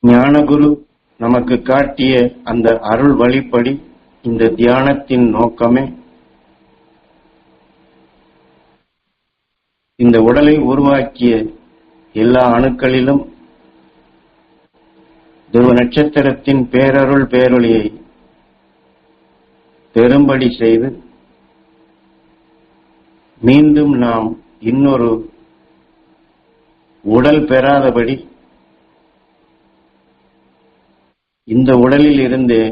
ஞானகுரு நமக்கு காட்டிய அந்த அருள் வழிப்படி இந்த தியானத்தின் நோக்கமே இந்த உடலை உருவாக்கிய எல்லா அணுக்களிலும் துருவ நட்சத்திரத்தின் பேரருள் பேரொளியை பெரும்படி செய்து மீண்டும் நாம் இன்னொரு உடல் பெறாதபடி இந்த உடலில் இருந்தே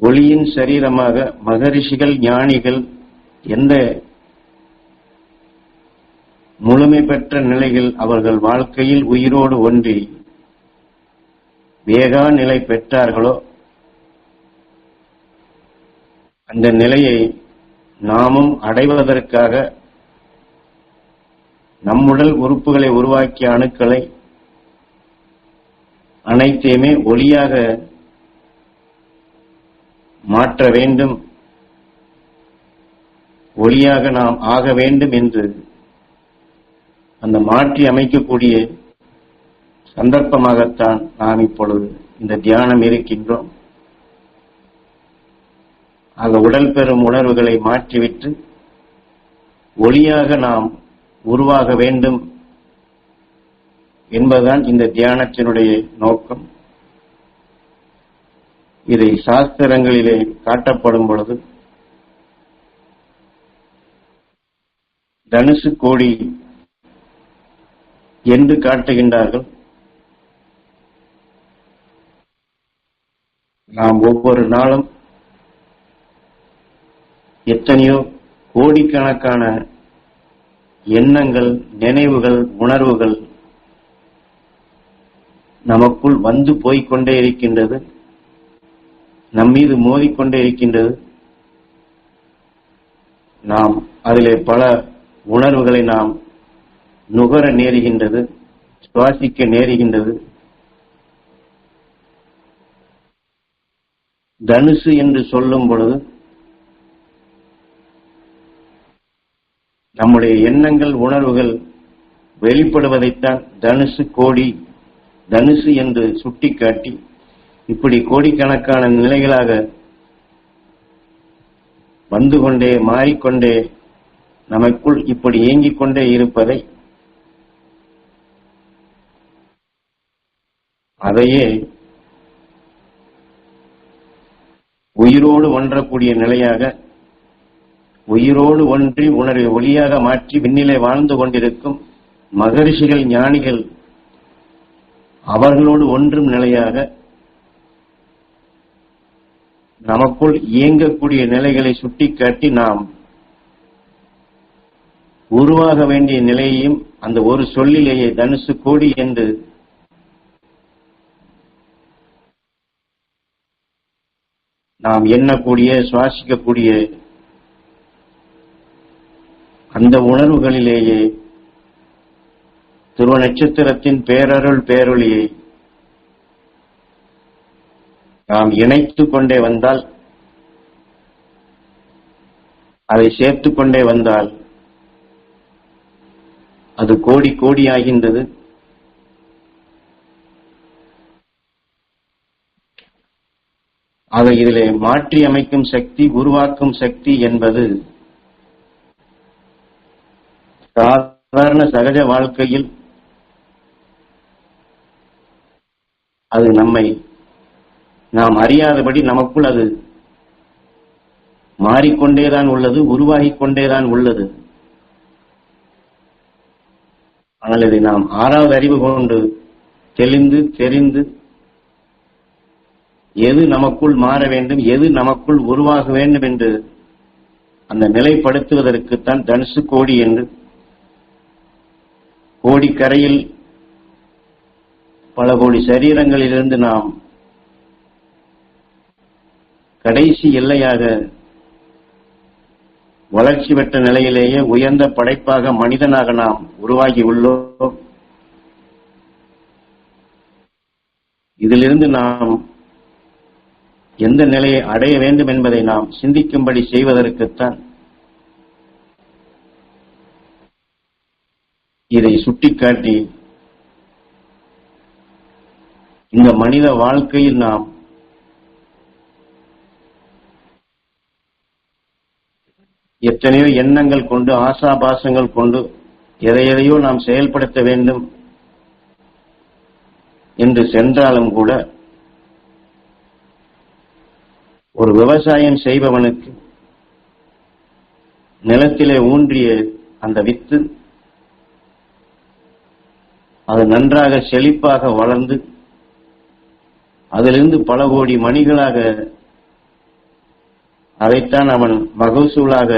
ஒளியின் சரீரமாக மகரிஷிகள் ஞானிகள் எந்த முழுமை பெற்ற நிலையில் அவர்கள் வாழ்க்கையில் உயிரோடு ஒன்றி வேகா நிலை பெற்றார்களோ அந்த நிலையை நாமும் அடைவதற்காக நம்முடல் உறுப்புகளை உருவாக்கிய அணுக்களை அனைத்தையுமே ஒளியாக மாற்ற வேண்டும், ஒளியாக நாம் ஆக வேண்டும் என்று அந்த மாற்றி அமைக்கக்கூடிய சந்தர்ப்பமாகத்தான் நாம் இப்பொழுது இந்த தியானம் இருக்கின்றோம். ஆக உடல் பெறும் உணர்வுகளை மாற்றிவிட்டு ஒளியாக நாம் உருவாக வேண்டும் என்பதுதான் இந்த தியானத்தினுடைய நோக்கம். இதை சாஸ்திரங்களிலே காட்டப்படும் பொழுது தனுசு கோடி என்று காட்டுகின்றார்கள். நாம் ஒவ்வொரு நாளும் எத்தனையோ கோடிக்கணக்கான எண்ணங்கள், நினைவுகள், உணர்வுகள் நமக்குள் வந்து போய்கொண்டே இருக்கின்றது, நம்மீது மோதிக்கொண்டே இருக்கின்றது. நாம் அதிலே பல உணர்வுகளை நாம் நுகர நேருகின்றது, சுவாசிக்க நேருகின்றது. தனுசு என்று சொல்லும் பொழுது நம்முடைய எண்ணங்கள், உணர்வுகள் வெளிப்படுவதைத்தான் தனுசு கோடி, தனுசு என்று சுட்டிக்காட்டி இப்படி கோடிக்கணக்கான நிலைகளாக வந்து கொண்டே மாறிக்கொண்டே நமக்குள் இப்படி இயங்கிக் கொண்டே இருப்பதை, அதையே உயிரோடு ஒன்றக்கூடிய நிலையாக, உயிரோடு ஒன்றி உணர்வை ஒளியாக மாற்றி விண்ணிலே வாழ்ந்து கொண்டிருக்கும் மகரிஷிகள், ஞானிகள் அவர்களோடு ஒன்றும் நிலையாக நமக்குள் இயங்கக்கூடிய நிலைகளை சுட்டிக்காட்டி நாம் உருவாக வேண்டிய நிலையையும் அந்த ஒரு சொல்லிலேயே தனுசு கோடி என்று நாம் எண்ணக்கூடிய, சுவாசிக்கக்கூடிய அந்த உணர்வுகளிலேயே துருவ நட்சத்திரத்தின் பேரருள் பேரொளியை நாம் இணைத்துக் கொண்டே வந்தால், அதை சேர்த்துக் கொண்டே வந்தால் அது கோடி கோடியாகின்றது. ஆக இதிலே மாற்றி அமைக்கும் சக்தி, உருவாக்கும் சக்தி என்பது சாதாரண சகஜ வாழ்க்கையில் அது நம்மை நாம் அறியாதபடி நமக்குள் அது மாறிக்கொண்டேதான் உள்ளது, உருவாகிக் கொண்டேதான் உள்ளது. ஆனால் இதை நாம் ஆறாவது அறிவு கொண்டு தெளிந்து தெரிந்து எது நமக்குள் மாற வேண்டும், எது நமக்குள் உருவாக வேண்டும் என்று அந்த நிலைப்படுத்துவதற்குத்தான் தனுசு கோடி என்று கோடிக்கரையில் பல கோடி சரீரங்களிலிருந்து நாம் கடைசி எல்லையாக வளர்ச்சி பெற்ற நிலையிலேயே உயர்ந்த படைப்பாக மனிதனாக நாம் உருவாகி உள்ளோம். இதிலிருந்து நாம் எந்த நிலையை அடைய வேண்டும் என்பதை நாம் சிந்திக்கும்படி செய்வதற்குத்தான் இதை சுட்டிக்காட்டி இந்த மனித வாழ்க்கையில் நாம் எத்தனையோ எண்ணங்கள் கொண்டு, ஆசாபாசங்கள் கொண்டு எதையோ நாம் செயல்படுத்த வேண்டும் என்று சென்றாலும் கூட, ஒரு விவசாயம் செய்பவனுக்கு நிலத்திலே ஊன்றிய அந்த வித்து அது நன்றாக செழிப்பாக வளர்ந்து அதிலிருந்து பல கோடி மணிகளாக அதைத்தான் அவன் மகசூலாக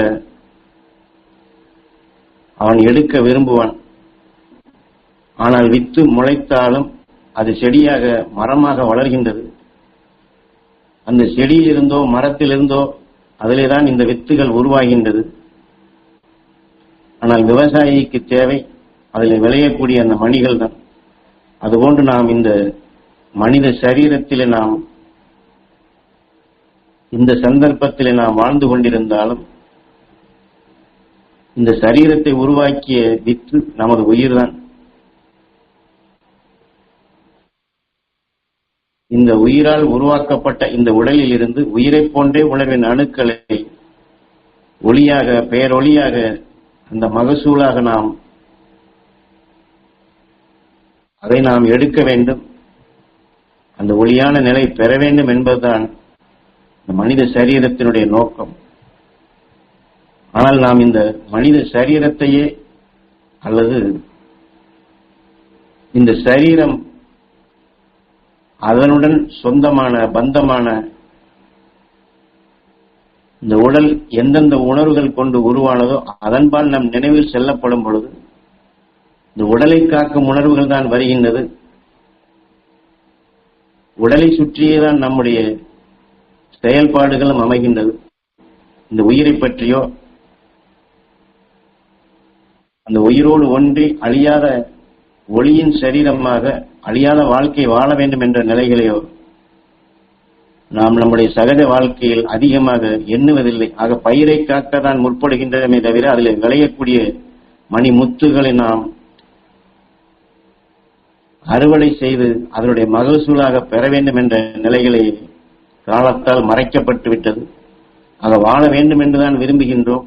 அவன் எடுக்க விரும்புவான். ஆனால் வித்து முளைத்தாலும் அது செடியாக மரமாக வளர்கின்றது. அந்த செடியிலிருந்தோ மரத்திலிருந்தோ அதிலேதான் இந்த வித்துகள் உருவாகின்றது. ஆனால் விவசாயிக்கு தேவை அதில் விளையக்கூடிய அந்த மணிகள் தான். அதுபோன்று நாம் இந்த மனித சரீரத்திலே நாம் இந்த சந்தர்ப்பத்திலே நாம் வாழ்ந்து கொண்டிருந்தாலும், இந்த சரீரத்தை உருவாக்கிய வித்து நமது உயிர்தான். இந்த உயிரால் உருவாக்கப்பட்ட இந்த உடலில் இருந்து உயிரை போன்றே உணர்வின் அணுக்களை ஒளியாக, பேரொளியாக, அந்த மகசூலாக அதை நாம் எடுக்க வேண்டும். அந்த ஒளியான நிலை பெற வேண்டும் என்பதுதான் இந்த மனித சரீரத்தினுடைய நோக்கம். ஆனால் நாம் இந்த மனித சரீரத்தையே, அல்லது இந்த சரீரம் அதனுடன் சொந்தமான பந்தமான இந்த உடல் எந்தெந்த உணர்வுகள் கொண்டு உருவானதோ அதன்பால் நம் நினைவில் செல்லப்படும் பொழுது இந்த உடலை காக்கும் உணர்வுகள் தான் வருகின்றது. உடலை சுற்றியேதான் நம்முடைய செயல்பாடுகளும் அமைகின்றது. இந்த உயிரை பற்றியோ, அந்த உயிரோடு ஒன்றி அழியாத ஒளியின் சரீரமாக அழியாத வாழ்க்கை வாழ வேண்டும் என்ற நிலைகளையோ நாம் நம்முடைய சகஜ வாழ்க்கையில் அதிகமாக எண்ணுவதில்லை. ஆக பயிரை காக்கத்தான் முற்படுகின்றமே தவிர அதில் விளையக்கூடிய மணி முத்துகளை நாம் அறுவடை செய்து அதனுடைய மகசூலாக பெற வேண்டும் என்ற நிலைகளை காலத்தால் மறைக்கப்பட்டு விட்டது. ஆக வாழ வேண்டும் என்றுதான் விரும்புகின்றோம்.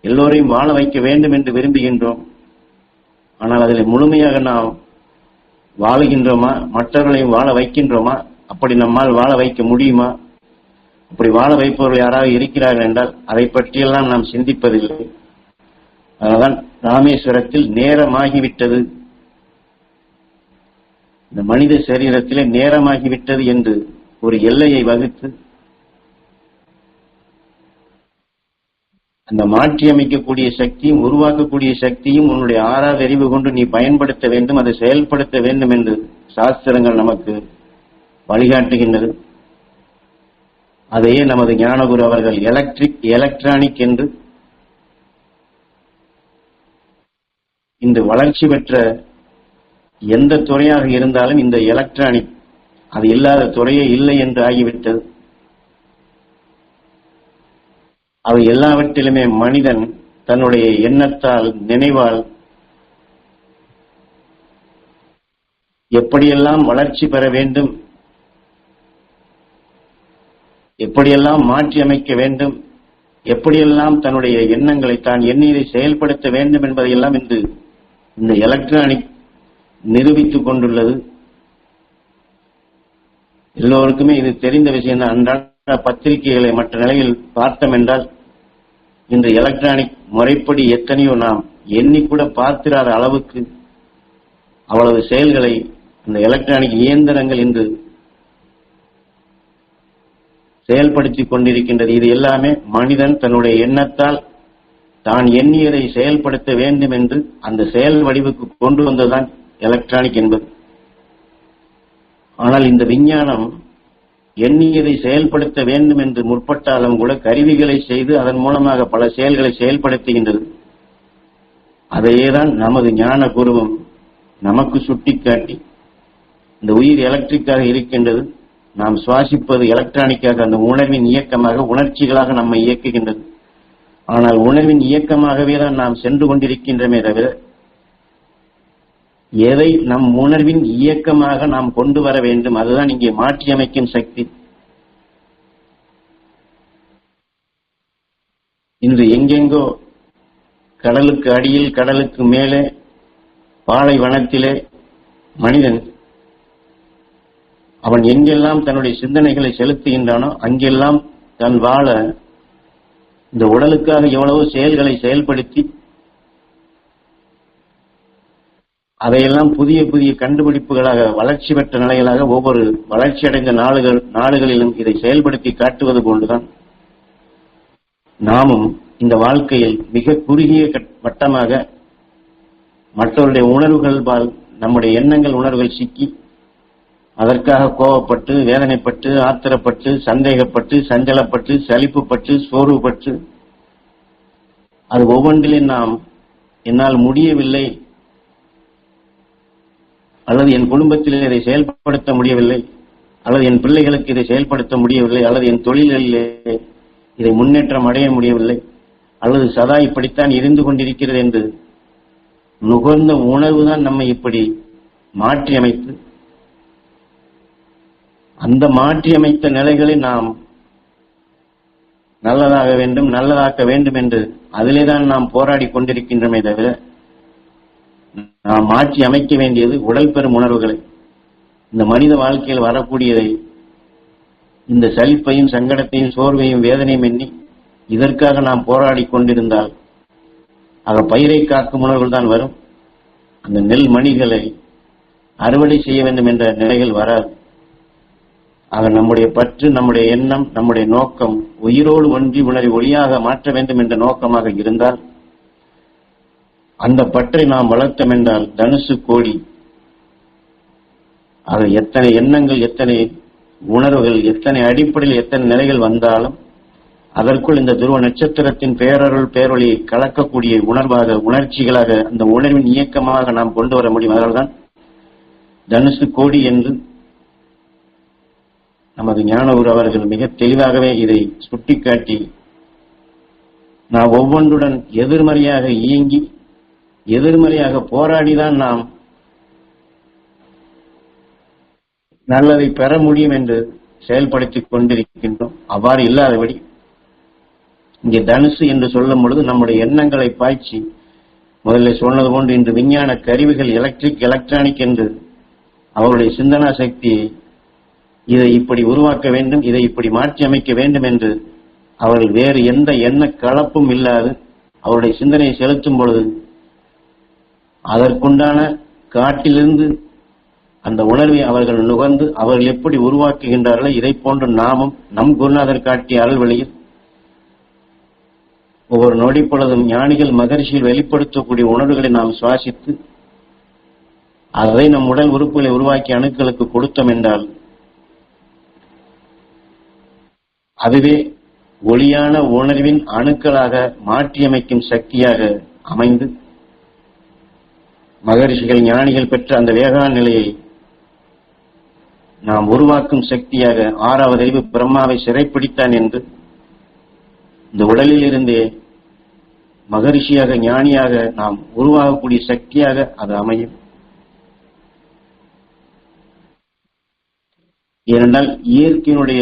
எல்லோரையும் வாழ வைக்க வேண்டும் என்று விரும்புகின்றோம். ஆனால் அதில் முழுமையாக நாம் வாழுகின்றோமா? மற்றவர்களையும் வாழ வைக்கின்றோமா? அப்படி நம்மால் வாழ வைக்க முடியுமா? அப்படி வாழ வைப்பவர்கள் யாராவது இருக்கிறார்கள் என்றால் அதை பற்றியெல்லாம் நாம் சிந்திப்பதில்லை. அதனால்தான் ராமேஸ்வரத்தில் நேரமாகிவிட்டது, இந்த மனித சரீரத்திலே நேரமாகிவிட்டது என்று ஒரு எல்லையை வகுத்து அந்த மாற்றி அமைக்கக்கூடிய சக்தியும் உருவாக்கக்கூடிய சக்தியும் உன்னுடைய ஆறாவது அறிவு கொண்டு நீ பயன்படுத்த வேண்டும், அதை செயல்படுத்த வேண்டும் என்று சாஸ்திரங்கள் நமக்கு வழிகாட்டுகின்றது. அதையே நமது ஞானகுரு அவர்கள் எலக்ட்ரானிக் என்று இந்த வளர்ச்சி பெற்ற எந்த துறையாக இருந்தாலும் இந்த எலக்ட்ரானிக் அது இல்லாத துறையே இல்லை என்று ஆகிவிட்டது. அவை எல்லாவற்றிலுமே மனிதன் தன்னுடைய எண்ணத்தால், நினைவால் எப்படியெல்லாம் வளர்ச்சி பெற வேண்டும், எப்படியெல்லாம் மாற்றி அமைக்க வேண்டும், எப்படியெல்லாம் தன்னுடைய எண்ணங்களை தான் எண்ணியதை செயல்படுத்த வேண்டும் என்பதையெல்லாம் இன்று இந்த எலக்ட்ரானிக் நிரூபித்துக் கொண்டுள்ளது. எல்லோருக்குமே இது தெரிந்த விஷயம் தான். அன்றாட பத்திரிகைகளை மற்ற நிலையில் பார்த்தோம் என்றால் இன்று எலக்ட்ரானிக் முறைப்படி எத்தனையோ நாம் எண்ணிக்கூட பார்த்திராத அளவுக்கு அவ்வளவு செயல்களை இந்த எலக்ட்ரானிக் இயந்திரங்கள் இன்று செயல்படுத்திக் கொண்டிருக்கின்றது. இது எல்லாமே மனிதன் தன்னுடைய எண்ணத்தால் தான் எண்ணியதை செயல்படுத்த வேண்டும் என்று அந்த செயல் வடிவுக்கு கொண்டு வந்ததுதான் எலக்ட்ரானிக் என்பது. ஆனால் இந்த விஞ்ஞானம் எண்ணியதை செயல்படுத்த வேண்டும் என்று முற்பட்டாலும் கூட கருவிகளை செய்து அதன் மூலமாக பல செயல்களை செயல்படுத்துகின்றது. அதையேதான் நமது ஞான குருவும் நமக்கு சுட்டிக்காட்டி இந்த உயிர் எலக்ட்ரிக்காக இருக்கின்றது, நாம் சுவாசிப்பது எலக்ட்ரானிக்காக, அந்த உணர்வின் இயக்கமாக, உணர்ச்சிகளாக நம்மை இயக்குகின்றது. ஆனால் உணர்வின் இயக்கமாகவே தான் நாம் சென்று கொண்டிருக்கின்றமே தவிர எதை நம் உணர்வின் இயக்கமாக நாம் கொண்டு வர வேண்டும், அதுதான் இங்கே மாற்றியமைக்கும் சக்தி. இன்று எங்கெங்கோ கடலுக்கு அடியில், கடலுக்கு மேலே, பாலைவனத்திலே மனிதன் அவன் எங்கெல்லாம் தன்னுடைய சிந்தனைகளை செலுத்துகின்றானோ அங்கெல்லாம் தன் வாழ இந்த உடலுக்காக எவ்வளவோ செயல்களை செயல்படுத்தி அதையெல்லாம் புதிய புதிய கண்டுபிடிப்புகளாக, வளர்ச்சி பெற்ற நிலைகளாக ஒவ்வொரு வளர்ச்சியடைந்த நாடுகளிலும் இதை செயல்படுத்தி காட்டுவது போன்றுதான் நாமும் இந்த வாழ்க்கையில் மிக குறுகிய வட்டமாக மற்றவருடைய உணர்வுகள், நம்முடைய எண்ணங்கள், உணர்வுகள் சிக்கி அதற்காக கோபப்பட்டு, வேதனைப்பட்டு, ஆத்திரப்பட்டு, சந்தேகப்பட்டு, சஞ்சலப்பட்டு, சலிப்புப்பட்டு, சோர்வுபட்டு, அது ஒவ்வொன்றிலும் நாம் என்னால் முடியவில்லை, அல்லது என் குடும்பத்தில் இதை செயல்படுத்த முடியவில்லை, அல்லது என் பிள்ளைகளுக்கு இதை செயல்படுத்த முடியவில்லை, அல்லது என் தொழில்களிலே இதை முன்னேற்றம் அடைய முடியவில்லை, அல்லது சதா இப்படித்தான் இருந்து கொண்டிருக்கிறது என்று நுகர்ந்த உணர்வுதான் நம்மை இப்படி மாற்றி அமைத்து, அந்த மாற்றியமைத்த நிலைகளை நாம் நல்லதாக வேண்டும், நல்லதாக்க வேண்டும் என்று அதிலேதான் நாம் போராடி கொண்டிருக்கின்றமே தவிர, நாம் மாற்றி அமைக்க வேண்டியது உடல் பெறும் உணர்வுகளை. இந்த மனித வாழ்க்கையில் வரக்கூடியதை, இந்த சலிப்பையும் சங்கடத்தையும் சோர்வையும் வேதனையும் எண்ணி இதற்காக நாம் போராடி கொண்டிருந்தால் ஆக பயிரை காக்கும் உணர்வுகள் தான் வரும். அந்த நெல் மணிகளை அறுவடை செய்ய வேண்டும் என்ற நிலைகள் வராது. ஆக நம்முடைய பற்று, நம்முடைய எண்ணம், நம்முடைய நோக்கம் உயிரோடு ஒன்றி உணரை ஒளியாக மாற்ற வேண்டும் என்ற நோக்கமாக இருந்தால், அந்த பற்றை நாம் வளர்த்தோம் என்றால் தனுசு கோடி. ஆக எத்தனை எண்ணங்கள், எத்தனை உணர்வுகள், எத்தனை அடிப்படையில் எத்தனை நிலைகள் வந்தாலும் அதற்குள் இந்த துருவ நட்சத்திரத்தின் பேரருள் பேரொழியை கலக்கக்கூடிய உணர்வாக, உணர்ச்சிகளாக, அந்த உணர்வின் இயக்கமாக நாம் கொண்டு வர முடியும். அதனால்தான் தனுசு கோடி என்று நமது ஞானகுரு அவர்கள் மிக தெளிவாகவே இதை சுட்டிக்காட்டி, நாம் ஒவ்வொன்றுடன் எதிர்மறையாக இயங்கி எதிர்மறையாக போராடிதான் நாம் நல்லதை பெற முடியும் என்று செயல்படுத்திக் கொண்டிருக்கின்றோம். அவ்வாறு இல்லாதபடி இங்கே தனுசு என்று சொல்லும் பொழுது நம்முடைய எண்ணங்களை பாய்ச்சி, முதல்ல சொன்னது போன்று இன்று விஞ்ஞான கருவிகள் எலக்ட்ரானிக் என்று அவருடைய சிந்தனா சக்தியை இதை இப்படி உருவாக்க வேண்டும், இதை இப்படி மாற்றி அமைக்க வேண்டும் என்று அவர்கள் வேறு எந்த எண்ண கலப்பும் இல்லாது அவருடைய சிந்தனையை செலுத்தும் பொழுது அதற்குண்டான காட்டிலிருந்து அந்த உணர்வை அவர்கள் நுகர்ந்து அவர்கள் எப்படி உருவாக்குகின்றார்களோ இதை போன்று நாமும் நம் குருநாதர் காட்டிய அருள்வழியில் ஒவ்வொரு நொடி பொழுதும் ஞானிகள் மகரிஷியில் வெளிப்படுத்தக்கூடிய உணர்வுகளை நாம் சுவாசித்து அதை நம் உடல் உறுப்புகளை உருவாக்கி அணுக்களுக்கு கொடுத்தோம் என்றால் அதுவே ஒளியான உணர்வின் அணுக்களாக மாற்றியமைக்கும் சக்தியாக அமைந்து மகரிஷிகள் ஞானிகள் பெற்ற அந்த வேகான நிலையை நாம் உருவாக்கும் சக்தியாக, ஆறாவது அறிவு பிரம்மாவை சிறைப்பிடித்தான் என்று இந்த உடலில் இருந்தே மகரிஷியாக ஞானியாக நாம் உருவாகக்கூடிய சக்தியாக அது அமையும். ஏனென்றால் இயற்கையினுடைய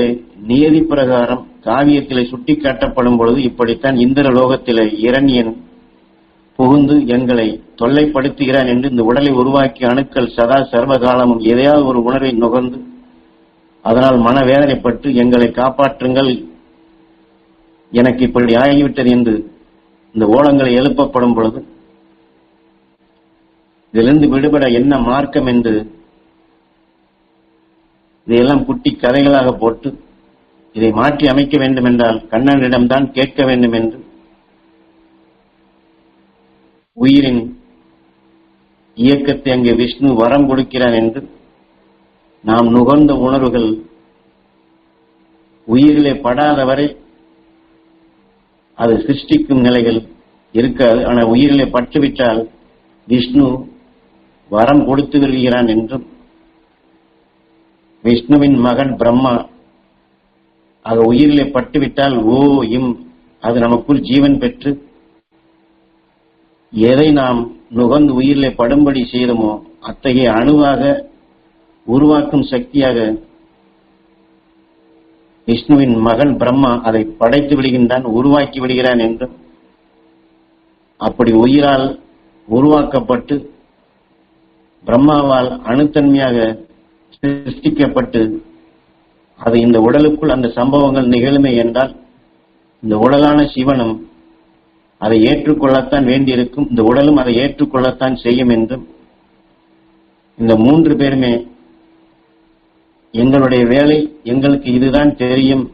நியதி பிரகாரம் காவியத்திலே சுட்டிக்காட்டப்படும் பொழுது இப்படித்தான் இந்திர லோகத்திலே இரணியன் புகுந்து எங்களை தொல்லைப்படுத்துகிறான் என்று இந்த உடலை உருவாக்கிய அணுக்கள் சதா சர்வகாலமும் எதையாவது ஒரு உணர்வை நுகர்ந்து அதனால் மனவேதனைப்பட்டு எங்களை காப்பாற்றுங்கள், எனக்கு இப்படி ஆகிவிட்டது என்று இந்த ஓலங்களை எழுப்பப்படும் பொழுது இதிலிருந்து விடுபட என்ன மார்க்கம் என்று இதையெல்லாம் குட்டி கதைகளாக போட்டு இதை மாற்றி அமைக்க வேண்டும் என்றால் கண்ணனிடம்தான் கேட்க வேண்டும் என்று உயிரின் இயக்கத்தை அங்கே விஷ்ணு வரம் கொடுக்கிறான் என்று நாம் நுகர்ந்த உணர்வுகள் உயிரிலே படாதவரை அது சிருஷ்டிக்கும் நிலைகள் இருக்காது. ஆனால் உயிரிலே பட்டுவிட்டால் விஷ்ணு வரம் கொடுத்து வருகிறான் என்றும் விஷ்ணுவின் மகன் பிரம்மா ஆக உயிரிலே பட்டுவிட்டால் ஓ இம் அது நமக்குள் ஜீவன் பெற்று எதை நாம் நுகர்ந்து உயிரிலே படும்படி செய்தோமோ அத்தகைய அணுவாக உருவாக்கும் சக்தியாக விஷ்ணுவின் மகன் பிரம்மா அதை படைத்து விடுகின்றான், உருவாக்கி விடுகிறான் என்றும், அப்படி உயிரால் உருவாக்கப்பட்டு பிரம்மாவால் அணுத்தன்மையாக சிருஷ்டிக்கப்பட்டு அது இந்த உடலுக்குள் அந்த சம்பவங்கள் நிகழுமே என்றால் இந்த உடலான சிவனும் அதை ஏற்றுக்கொள்ளத்தான் வேண்டியிருக்கும், இந்த உடலும் அதை ஏற்றுக்கொள்ளத்தான் செய்யும் என்றும், இந்த 3 பேருமே எங்களுடைய வேலை எங்களுக்கு இதுதான் தெரியும்,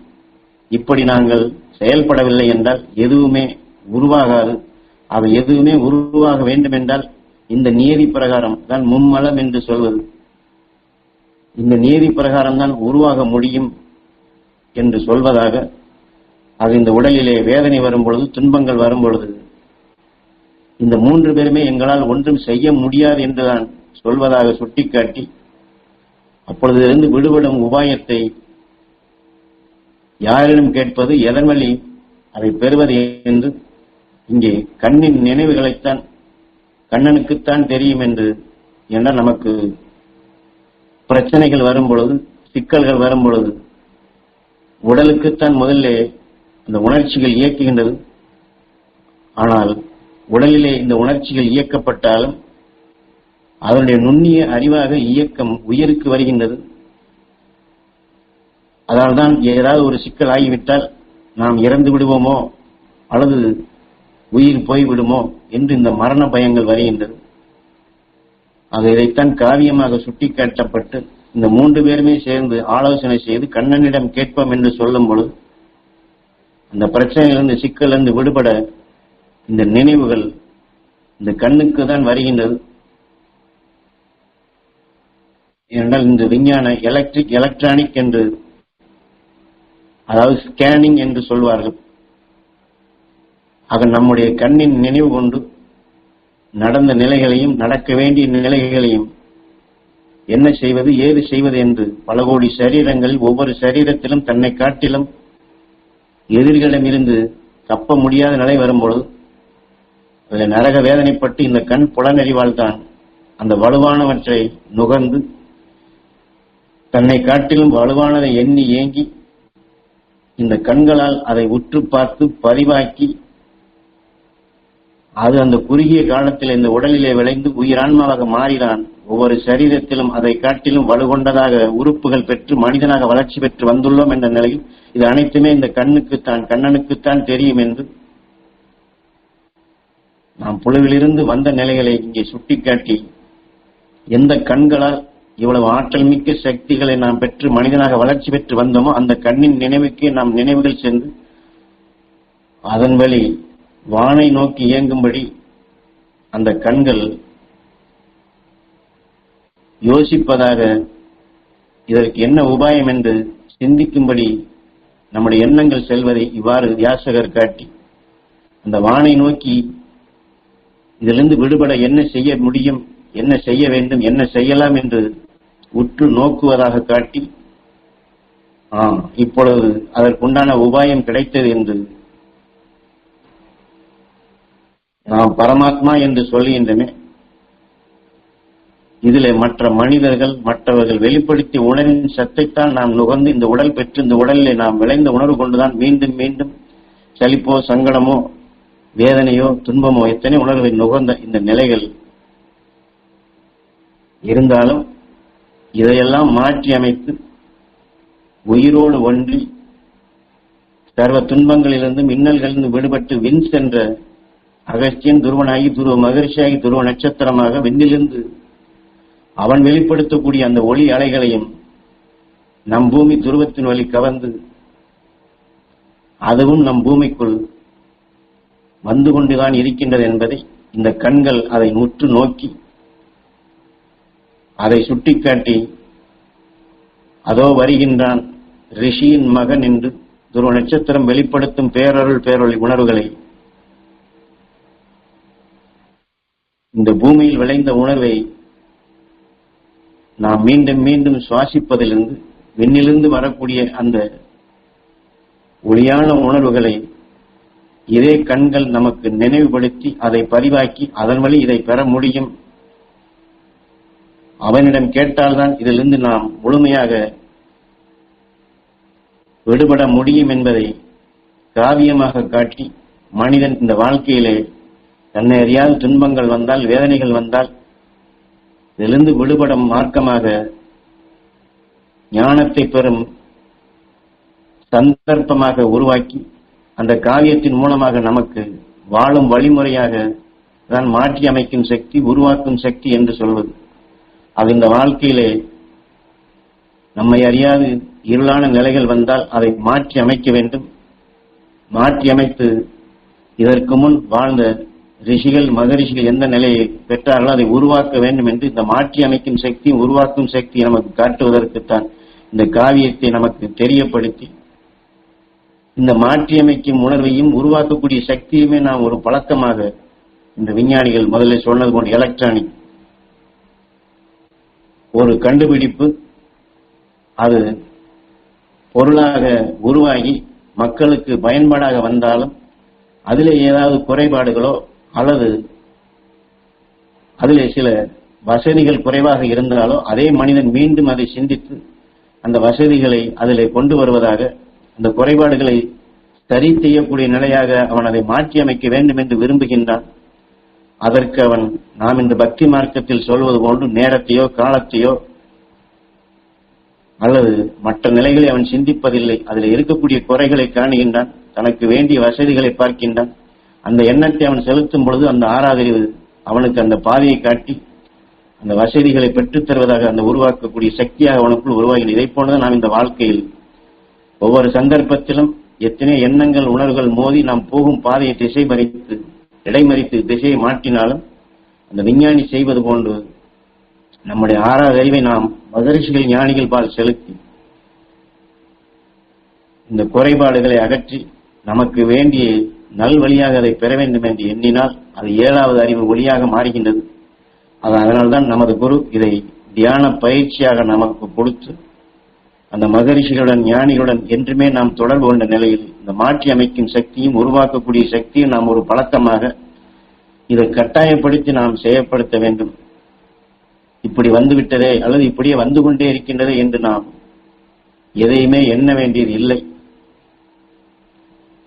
இப்படி நாங்கள் செயல்படவில்லை என்றால் எதுவுமே உருவாகாது. அவை எதுவுமே உருவாக வேண்டும் என்றால் இந்த நியதி பிரகாரம் தான் மும்மலம் என்று சொல்வது, இந்த நியதி பிரகாரம் தான் உருவாக முடியும் என்று சொல்வதாக, அது இந்த உடலிலே வேதனை வரும் பொழுது, துன்பங்கள் வரும் பொழுது இந்த 3 பேருமே எங்களால் ஒன்றும் செய்ய முடியாது என்றுதான் சொல்வதாக சுட்டிக்காட்டி, அப்பொழுதிலிருந்து விடுபடும் உபாயத்தை யாரிடம் கேட்பது, எதன் வழி அதை பெறுவது என்று இங்கே கண்ணின் நினைவுகளைத்தான் கண்ணனுக்குத்தான் தெரியும் என்று. என்றால் நமக்கு பிரச்சனைகள் வரும் பொழுது, சிக்கல்கள் வரும் பொழுது உடலுக்குத்தான் முதல்ல அந்த உணர்ச்சிகள் இயக்குகின்றது. ஆனால் உடலிலே இந்த உணர்ச்சிகள் இயக்கப்பட்டாலும் அதனுடைய நுண்ணிய அறிவாக இயக்கம் உயிருக்கு வருகின்றது. அதனால்தான் ஏதாவது ஒரு சிக்கல் ஆகிவிட்டால் நாம் இறந்து விடுவோமோ அல்லது உயிர் போய்விடுமோ என்று இந்த மரண பயங்கள் வருகின்றது. அது இதைத்தான் காவியமாக சுட்டிக்காட்டப்பட்டு இந்த 3 பேருமே சேர்ந்து ஆலோசனை செய்து கண்ணனிடம் கேட்போம் என்று சொல்லும் பொழுது அந்த பிரச்சனையிலிருந்து, சிக்கலிருந்து விடுபட இந்த நினைவுகள் இந்த கண்ணுக்கு தான் வருகின்றது. ஏனென்றால் இந்த விஞ்ஞான எலக்ட்ரானிக் என்று, அதாவது ஸ்கேனிங் என்று சொல்வார்கள். ஆக நம்முடைய கண்ணின் நினைவு கொண்டு நடந்த நிலைகளையும் நடக்க வேண்டிய நிலைகளையும் என்ன செய்வது, ஏது செய்வது என்று பல கோடி சரீரங்களில் ஒவ்வொரு சரீரத்திலும் தன்னை காட்டிலும் எதிரிகளிடமிருந்து தப்ப முடியாத நிலை வரும்பொழுது அதில் நரக வேதனைப்பட்டு இந்த கண் புலனறிவால் தான் அந்த வலுவானவற்றை நுகர்ந்து தன்னை காட்டிலும் வலுவானதை எண்ணி ஏங்கி இந்த கண்களால் அதை உற்று பார்த்து பதிவாக்கி அது அந்த குறுகிய காலத்தில் இந்த உடலிலே விளைந்து உயிரான்மாவாக மாறினான். ஒவ்வொரு சரீரத்திலும் அதை காட்டிலும் வலுகொண்டதாக உறுப்புகள் பெற்று மனிதனாக வளர்ச்சி பெற்று வந்துள்ளோம் என்ற நிலையில் இது அனைத்துமே இந்த கண்ணனுக்குத்தான் தெரியும் என்று நாம் புழுவிலிருந்து வந்த நிலைகளை இங்கே சுட்டிக்காட்டி, எந்த கண்களால் இவ்வளவு ஆற்றல் மிக்க சக்திகளை நாம் பெற்று மனிதனாக வளர்ச்சி பெற்று வந்தோமோ அந்த கண்ணின் நினைவுக்கே நாம் நினைவுகள் சென்று அதன் வழி வானை நோக்கி இயங்கும்படி அந்த கண்கள் யோசிப்பதாக, இதற்கு என்ன உபாயம் என்று சிந்திக்கும்படி நம்முடைய எண்ணங்கள் செல்வதை இவ்வாறு வியாசகர் காட்டி அந்த வானை நோக்கி இதிலிருந்து விடுபட என்ன செய்ய முடியும், என்ன செய்ய வேண்டும், என்ன செய்யலாம் என்று உற்று நோக்குவதாக காட்டி, இப்பொழுது அதற்குண்டான உபாயம் கிடைத்தது என்று நாம் பரமாத்மா என்று சொல்கின்றமே. இதிலே மற்ற மனிதர்கள் மற்றவர்கள் வெளிப்படுத்தி உணர்வின் சத்தைத்தான் நாம் நுகர்ந்து இந்த உடல் பெற்று இந்த உடலிலே நாம் விளைந்த உணர்வு கொண்டுதான் மீண்டும் மீண்டும் சலிப்போ சங்கடமோ வேதனையோ துன்பமோ எத்தனை உணர்வை நுகர்ந்த இந்த நிலைகள் இருந்தாலும் இதையெல்லாம் மாற்றி அமைத்து உயிரோடு ஒன்றி சர்வ துன்பங்களிலிருந்து மின்னல்களிலிருந்து விடுபட்டு விண் சென்ற அகஸ்தியன் துருவனாகி துருவ மகரிஷியாகி துருவ நட்சத்திரமாக விண்ணிலிருந்து அவன் வெளிப்படுத்தக்கூடிய அந்த ஒளி அலைகளையும் நம் பூமி துருவத்தின் வழி கவர்ந்து அதுவும் நம் பூமிக்குள் வந்து கொண்டுதான் இருக்கின்றது என்பதை இந்த கண்கள் அதை முற்று நோக்கி அதை சுட்டிக்காட்டி, அதோ வருகின்றான் ரிஷியின் மகன் என்று துருவ நட்சத்திரம் வெளிப்படுத்தும் பேரொளி உணர்வுகளை இந்த பூமியில் விளைந்த உணர்வை நாம் மீண்டும் மீண்டும் சுவாசிப்பதிலிருந்து விண்ணிலிருந்து வரக்கூடிய அந்த ஒளியான உணர்வுகளை இதே கண்கள் நமக்கு நினைவுபடுத்தி அதை பதிவாக்கி அதன் வழி இதை பெற முடியும் அவனிடம் கேட்டால்தான் இதிலிருந்து நாம் முழுமையாக விடுபட முடியும் என்பதை காவியமாக காட்டி மனிதன் இந்த வாழ்க்கையிலே தன்னை அறியாத துன்பங்கள் வந்தால், வேதனைகள் வந்தால் இதிலிருந்து விடுபடும் மார்க்கமாக ஞானத்தை பெறும் சந்தர்ப்பமாக உருவாக்கி அந்த காவியத்தின் மூலமாக நமக்கு வாழும் வழிமுறையாக தான் மாற்றி அமைக்கும் சக்தி, உருவாக்கும் சக்தி என்று சொல்வது. அது இந்த வாழ்க்கையிலே நம்மை அறியாது இருளான நிலைகள் வந்தால் அதை மாற்றி அமைக்க வேண்டும். மாற்றி அமைத்து இதற்கு முன் வாழ்ந்த ரிஷிகள், மகரிஷிகள் எந்த நிலையை பெற்றார்களோ அதை உருவாக்க வேண்டும் என்று இந்த மாற்றி அமைக்கும் சக்தி, உருவாக்கும் சக்தி நமக்கு காட்டுவதற்குத்தான் இந்த காவியத்தை நமக்கு தெரியப்படுத்தி இந்த மாற்றியமைக்கும் உணர்வையும் உருவாக்கக்கூடிய சக்தியுமே நாம் ஒரு பழக்கமாக இந்த விஞ்ஞானிகள் முதல்ல சொன்னது போன்ற எலக்ட்ரானிக் ஒரு கண்டுபிடிப்பு அது பொருளாக உருவாகி மக்களுக்கு பயன்பாடாக வந்தாலும் அதிலே ஏதாவது குறைபாடுகளோ அல்லது அதிலே சில வசதிகள் குறைவாக இருந்தாலோ அதே மனிதன் மீண்டும் அதை சிந்தித்து அந்த வசதிகளை அதிலே கொண்டு வருவதாக, அந்த குறைபாடுகளை சரி செய்யக்கூடிய நிலையாக அவன் அதை மாற்றி அமைக்க வேண்டும் என்று விரும்புகின்றான். அதற்கு அவன் நாம் இந்த பக்தி மார்க்கத்தில் சொல்வது போன்று நேரத்தையோ காலத்தையோ அல்லது மற்ற நிலைகளை அவன் சிந்திப்பதில்லை. அதில் இருக்கக்கூடிய குறைகளை காணுகின்றான், தனக்கு வேண்டிய வசதிகளை பார்க்கின்றான். அந்த எண்ணத்தை அவன் செலுத்தும் பொழுது அந்த ஆறாதறிவு அவனுக்கு அந்த பாதையை காட்டி அந்த வசதிகளை பெற்றுத் தருவதாக அந்த உருவாக்கக்கூடிய சக்தியாக அவனுக்குள் உருவாகின. இதை போலதான் நாம் இந்த வாழ்க்கையில் ஒவ்வொரு சந்தர்ப்பத்திலும் எத்தனை எண்ணங்கள், உணர்வுகள் மோதி நாம் போகும் பாதையை இடைமறித்து திசையை மாற்றினாலும் அந்த விஞ்ஞானி செய்வது போன்று நம்முடைய ஆறாவது அறிவை நாம் மகரிஷிகள், ஞானிகள் பால் செலுத்தி இந்த குறைபாடுகளை அகற்றி நமக்கு வேண்டிய நல்வழியாக அதை பெற வேண்டும் என்று எண்ணினால் அது ஏழாவது அறிவு ஒளியாக மாறுகின்றது. அதனால்தான் நமது குரு இதை தியான பயிற்சியாக நமக்கு கொடுத்து அந்த மகரிஷிகளுடன், ஞானிகளுடன் என்றுமே நாம் தொடர்பு கொண்ட நிலையில் இந்த மாற்றி அமைக்கும் சக்தியும் உருவாக்கக்கூடிய சக்தியும் நாம் ஒரு பழக்கமாக இதை கட்டாயப்படுத்தி நாம் செயற்படுத்த வேண்டும். இப்படி வந்துவிட்டதே அல்லது இப்படியே வந்து கொண்டே இருக்கின்றதே என்று நாம் எதையுமே எண்ண வேண்டியது இல்லை.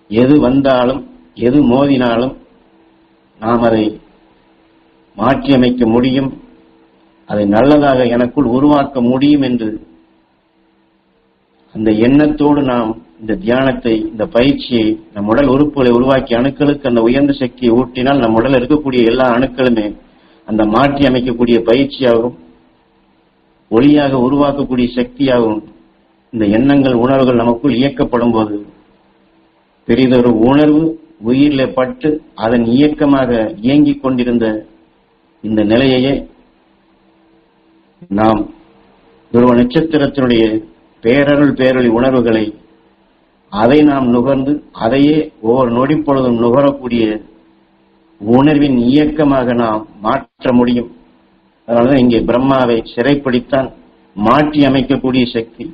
எது வந்தாலும் எது மோதினாலும் நாம் அதை மாற்றி அமைக்க முடியும், அதை நல்லதாக எனக்குள் உருவாக்க முடியும் என்று அந்த எண்ணத்தோடு நாம் இந்த தியானத்தை, இந்த பயிற்சியை நம் உடல் உறுப்புகளை உருவாக்கி அணுக்களுக்கு அந்த உயர்ந்த சக்தியை ஊட்டினால் நம் உடல் இருக்கக்கூடிய எல்லா அணுக்களுமே அந்த மாற்றி அமைக்கக்கூடிய பயிற்சியாகவும் ஒளியாக உருவாக்கக்கூடிய சக்தியாகவும் இந்த எண்ணங்கள், உணர்வுகள் நமக்குள் இயக்கப்படும் போது பெரிதொரு உணர்வு உயிரிலே பட்டு அதன் இயக்கமாக இயங்கிக் கொண்டிருந்த இந்த நிலையையே நாம் துருவ நட்சத்திரத்தினுடைய பேரருள், பேரொளி உணர்வுகளை அதை நாம் நுகர்ந்து அதையே ஒவ்வொரு நொடி பொழுதும் நுகரக்கூடிய உணர்வின் இயக்கமாக நாம் மாற்ற முடியும். அதனால்தான் இங்கே பிரம்மாவை சிறைப்பிடித்தான் மாற்றி அமைக்கக்கூடிய சக்தி.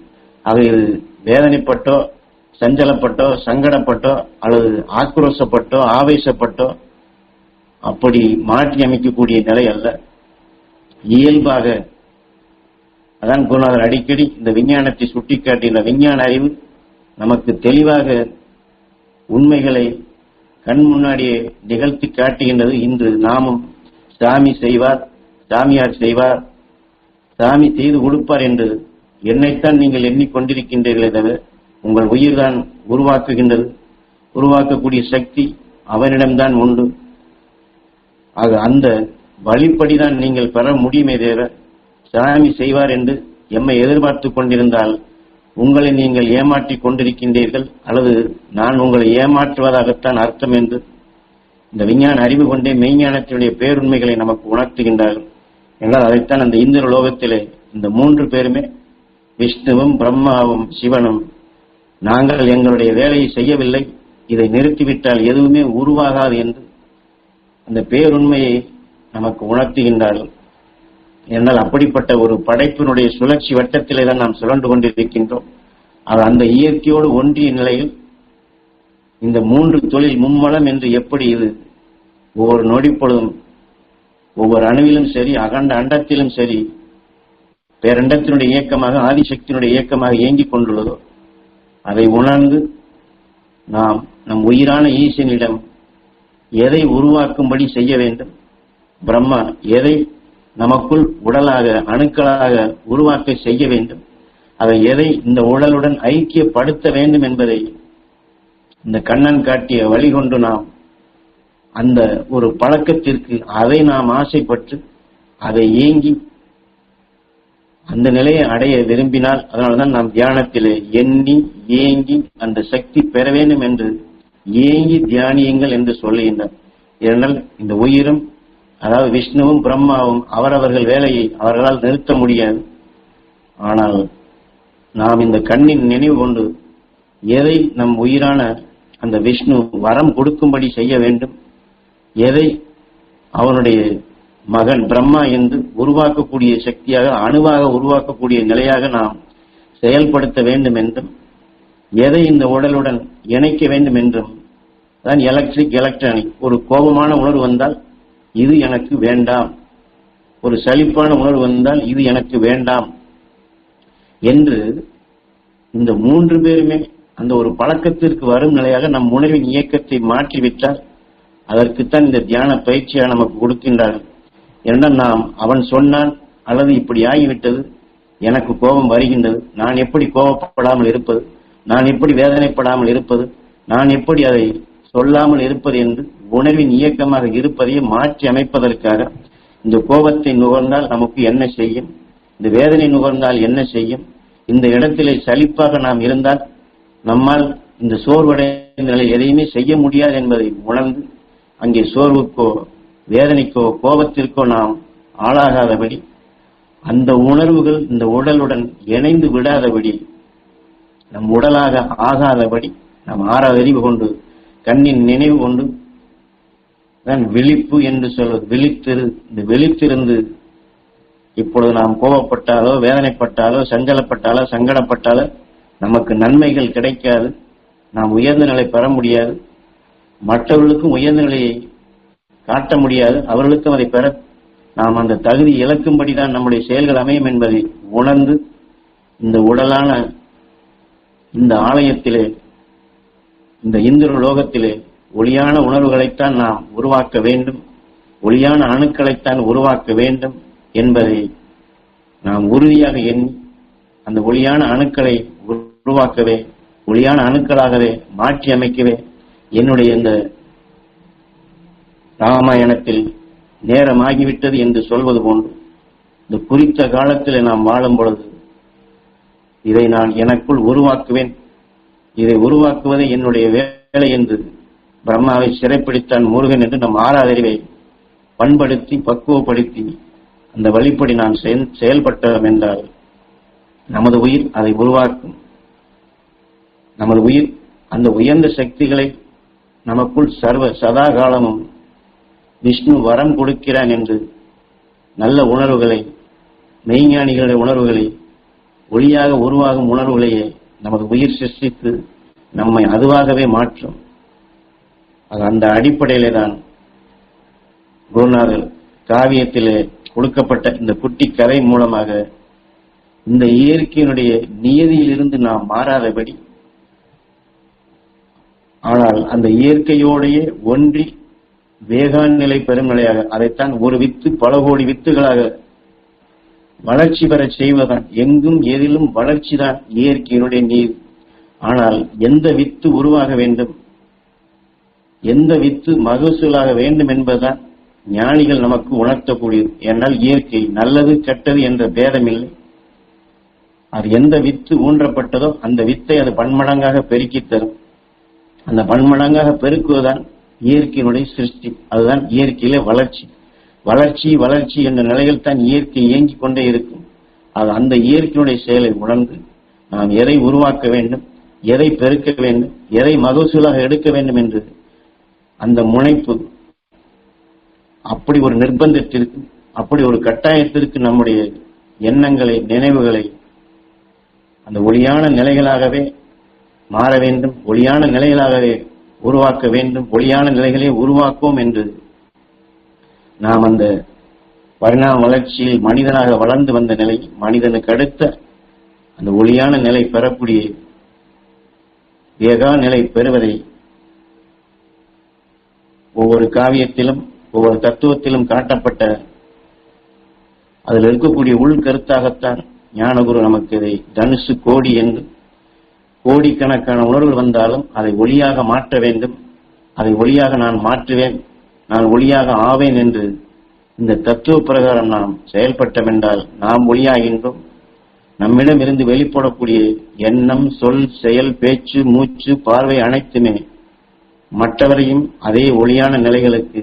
அது வேதனைப்பட்டோ, சஞ்சலப்பட்டோ, சங்கடப்பட்டோ அல்லது ஆக்ரோஷப்பட்டோ, ஆவேசப்பட்டோ அப்படி மாற்றி அமைக்கக்கூடிய நிலை அல்ல. இயல்பாக அதான் குருநாதர் அடிக்கடி இந்த விஞ்ஞானத்தை சுட்டிக்காட்டி இந்த விஞ்ஞான அறிவு நமக்கு தெளிவாக உண்மைகளை கண் முன்னாடியே நிகழ்த்தி காட்டுகின்றது. இன்று நாமும் சாமி செய்வார், சாமியார் செய்வார், சாமி செய்து கொடுப்பார் என்று என்னைத்தான் நீங்கள் எண்ணிக்கொண்டிருக்கின்றீர்களே தவிர உங்கள் உயிர்தான் உருவாக்குகின்றது. உருவாக்கக்கூடிய சக்தி அவனிடம்தான் உண்டு. ஆக அந்த வழிப்படிதான் நீங்கள் பெற முடியுமே தவிர சாமி செய்வார் என்று எம்மை எதிர்பார்த்து கொண்டிருந்தால் உங்களை நீங்கள் ஏமாற்றிக் கொண்டிருக்கின்றீர்கள், அல்லது நான் உங்களை ஏமாற்றுவதாகத்தான் அர்த்தம் என்று இந்த விஞ்ஞான அறிவு கொண்டே மெய்ஞானத்தினுடைய பேருண்மைகளை நமக்கு உணர்த்துகின்றார்கள். என்றால் அதைத்தான் அந்த இந்திர லோகத்திலே இந்த 3 பேருமே, விஷ்ணுவும் பிரம்மாவும் சிவனும், நாங்கள் எங்களுடைய வேலையை செய்யவில்லை, இதை நிறுத்திவிட்டால் எதுவுமே உருவாகாது என்று அந்த பேருண்மையை நமக்கு உணர்த்துகின்றார்கள். என்னால் அப்படிப்பட்ட ஒரு படைப்பினுடைய சுழற்சி வட்டத்திலே தான் நாம் சுழன்று கொண்டிருக்கின்றோம். அது அந்த இயற்கையோடு ஒன்றிய நிலையில் இந்த 3 தொழில் மும்மலம் என்று எப்படி இது ஒவ்வொரு நொடி பொழுதும் ஒவ்வொரு அணுவிலும் சரி, அகண்ட அண்டத்திலும் சரி, பேரண்டத்தினுடைய இயக்கமாக, ஆதிசக்தியினுடைய இயக்கமாக இயங்கிக் கொண்டுள்ளதோ அதை உணர்ந்து நாம் நம் உயிரான ஈசனிடம் எதை உருவாக்கும்படி செய்ய வேண்டும், பிரம்மா எதை நமக்குள் உடலாக அணுக்களாக உருவாக்க செய்ய வேண்டும், அதை எதை இந்த உடலுடன் ஐக்கியப்படுத்த வேண்டும் என்பதை இந்த கண்ணன் காட்டிய வழிகொண்டு நாம் அந்த ஒரு பழக்கத்திற்கு அதை நாம் ஆசைப்பட்டு அதை ஏங்கி அந்த நிலையை அடைய விரும்பினால், அதனால்தான் நாம் தியானத்திலே எண்ணி ஏங்கி அந்த சக்தி பெற வேண்டும் என்று ஏங்கி தியானியுங்கள் என்று சொல்லுகின்றார். ஏனென்றால் இந்த உயிரும், அதாவது விஷ்ணுவும் பிரம்மாவும் அவரவர்கள் வேலையை அவர்களால் நிறுத்த முடியாது. ஆனால் நாம் இந்த கண்ணின் நினைவு கொண்டு எதை நம் உயிரான அந்த விஷ்ணு வரம் கொடுக்கும்படி செய்ய வேண்டும், எதை அவனுடைய மகன் பிரம்மா என்று உருவாக்கக்கூடிய சக்தியாக, அணுவாக உருவாக்கக்கூடிய நிலையாக நாம் செயல்படுத்த வேண்டும் என்றும், எதை இந்த உடலுடன் இணைக்க வேண்டும் என்றும் தான் எலக்ட்ரிக் எலக்ட்ரானிக். ஒரு கோபமான உணர்வு வந்தால் இது எனக்கு வேண்டாம், ஒரு சலிப்பான உணர்வு வந்தால் இது எனக்கு வேண்டாம் என்று இந்த மூன்று பேருமே அந்த ஒரு பழக்கத்திற்கு வரும் நிலையாக நம் உணர்வின் இயக்கத்தை மாற்றிவிட்டால் அதற்குத்தான் இந்த தியான பயிற்சியாக நமக்கு கொடுக்கின்றார்கள். ஏனென்றால் நாம் அவன் சொன்னான் அல்லது இப்படி ஆகிவிட்டது, எனக்கு கோபம் வருகின்றது, நான் எப்படி கோபப்படாமல் இருப்பது, நான் எப்படி வேதனைப்படாமல் இருப்பது, நான் எப்படி அதை சொல்லாமல் இருப்பது என்று உணர்வின் இயக்கமாக இருப்பதையே மாற்றி அமைப்பதற்காக இந்த கோபத்தை நுகர்ந்தால் நமக்கு என்ன செய்யும், இந்த வேதனை நுகர்ந்தால் என்ன செய்யும், இந்த இடத்திலே சலிப்பாக நாம் இருந்தால் நம்மால் இந்த சோர்வடைந்த நிலை எதையுமே செய்ய முடியாது என்பதை உணர்ந்து அங்கே சோர்வுக்கோ வேதனைக்கோ கோபத்திற்கோ நாம் ஆளாகாதபடி, அந்த உணர்வுகள் இந்த உடலுடன் இணைந்து விடாதபடி, நம் உடலாக ஆகாதபடி நாம் ஆறாதறிவு கொண்டு கண்ணின் நினைவு கொண்டு தான் விழிப்பு என்று சொல்வது. இந்த விழித்திருந்து இப்பொழுது நாம் கோபப்பட்டாலோ வேதனைப்பட்டாலோ சஞ்சலப்பட்டாலோ சங்கடப்பட்டாலோ நமக்கு நன்மைகள் கிடைக்காது, நாம் உயர்ந்த நிலை பெற முடியாது, மற்றவர்களுக்கும் உயர்ந்த நிலையை காட்ட முடியாது, அவர்களுக்கும் அதை பெற நாம் அந்த தகுதி இழக்கும்படிதான் நம்முடைய செயல்கள் அமையும் என்பதை உணர்ந்து இந்த உடலான இந்த ஆலயத்திலே, இந்த இந்திர லோகத்திலே ஒளியான உணர்வுகளைத்தான் நாம் உருவாக்க வேண்டும், ஒளியான அணுக்களைத்தான் உருவாக்க வேண்டும் என்பதை நாம் உறுதியாக எண்ணி அந்த ஒளியான அணுக்களை உருவாக்கவே, ஒளியான அணுக்களாகவே மாற்றி அமைக்கவே என்னுடைய இந்த ராமாயணத்தில் நேரமாகிவிட்டது என்று சொல்வது போன்று இந்த குறித்த காலத்தில் நாம் வாழும் பொழுது இதை நான் எனக்குள் உருவாக்குவேன், இதை உருவாக்குவதே என்னுடைய வேலை என்று பிரம்மாவை சிறைப்பிடித்தான் முருகன் என்று நம் ஆறாதறிவை பண்படுத்தி பக்குவப்படுத்தி அந்த வழிப்படி நாம் செயல்பட்டோம் என்றால் நமது உயிர் அதை உருவாக்கும். நமது உயிர் அந்த உயர்ந்த சக்திகளை நமக்குள் சதா காலமும் விஷ்ணு வரம் கொடுக்கிறான் என்று நல்ல உணர்வுகளை, மெய்ஞானிகளுடைய உணர்வுகளை, ஒளியாக உருவாகும் உணர்வுகளையே நமது உயிர் சிருஷ்டித்து நம்மை அதுவாகவே மாற்றும். அந்த அடிப்படையிலே தான் குருநாதர் காவியத்திலே கொடுக்கப்பட்ட இந்த குட்டி கதை மூலமாக இந்த இயற்கையினுடைய நியதியிலிருந்து நாம் மாறாதபடி, ஆனால் அந்த இயற்கையோடையே ஒன்றி வேகான் நிலை பெறும் நிலையாக, அதைத்தான் ஒரு வித்து பல கோடி வித்துகளாக வளர்ச்சி பெற செய்வதுதான். எங்கும் எதிலும் வளர்ச்சி தான் இயற்கையினுடைய நீர். ஆனால் எந்த வித்து உருவாக வேண்டும், எந்த வித்து மகசூலாக வேண்டும் என்பதுதான் ஞானிகள் நமக்கு உணர்த்தக்கூடியது. என்றால் இயற்கை நல்லது கெட்டது என்ற பேதமில்லை. அது எந்த வித்து ஊன்றப்பட்டதோ அந்த வித்தை அது பன்மடங்காக பெருக்கி தரும். அந்த பன்மடங்காக பெருக்குவதுதான் இயற்கையினுடைய சிருஷ்டி. அதுதான் இயற்கையிலே வளர்ச்சி. வளர்ச்சி வளர்ச்சி என்ற நிலையில் தான் இயற்கை இயங்கிக் கொண்டே இருக்கும். அது அந்த இயற்கையினுடைய செயலை உணர்ந்து நாம் எதை உருவாக்க வேண்டும், எதை பெருக்க வேண்டும், எதை மகசூலாக எடுக்க வேண்டும் என்று அந்த முனைப்பு, அப்படி ஒரு நிர்பந்தத்திற்கு, அப்படி ஒரு கட்டாயத்திற்கு நம்முடைய எண்ணங்களை, நினைவுகளை அந்த ஒளியான நிலைகளாகவே மாற வேண்டும், ஒளியான நிலைகளாகவே உருவாக்க வேண்டும், ஒளியான நிலைகளை உருவாக்குவோம் என்று நாம் அந்த பரிணாம வளர்ச்சியில் மனிதனாக வளர்ந்து வந்த நிலை, மனிதனுக்கு அடுத்த அந்த ஒளியான நிலை பெறக்கூடிய ஏகா நிலை பெறுவதை ஒவ்வொரு காவியத்திலும் ஒவ்வொரு தத்துவத்திலும் காட்டப்பட்ட அதில் இருக்கக்கூடிய உள்கருத்தாகத்தான் ஞானகுரு நமக்கு இதை தனுசு கோடி என்று, கோடிக்கணக்கான உணர்வுகள் வந்தாலும் அதை ஒளியாக மாற்ற வேண்டும், அதை ஒளியாக நான் மாற்றுவேன், நான் ஒளியாக ஆவேன் என்று இந்த தத்துவ பிரகாரம் நாம் செயல்பட்டோம் என்றால் நாம் ஒளியாகின்றோம். நம்மிடம் இருந்து வெளிப்படக்கூடிய எண்ணம், சொல், செயல், பேச்சு, மூச்சு, பார்வை அனைத்துமே மற்றவரையும் அதே ஒளியான நிலைகளுக்கு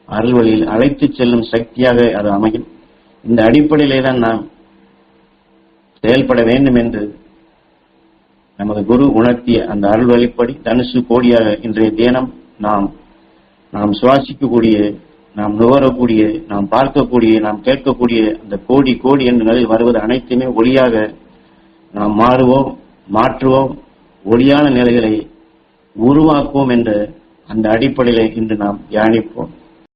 அருள்வழியில் அழைத்து செல்லும் சக்தியாக அது அமையும். இந்த அடிப்படையிலே தான் நாம் செயல்பட வேண்டும் என்று நமது குரு உணர்த்திய அந்த அருள் வழிப்படி தனுசு கோடியாக இன்றைய தினம் நாம் சுவாசிக்கக்கூடிய, நாம் நுகரக்கூடிய, நாம் பார்க்கக்கூடிய, நாம் கேட்கக்கூடிய அந்த கோடி கோடி என்ற நிலையில் வருவது அனைத்துமே ஒளியாக நாம் மாற்றுவோம், ஒளியான நிலைகளை உருவாக்குவோம் என்ற அந்த அடிப்படையிலே இன்று நாம் தியானிப்போம்.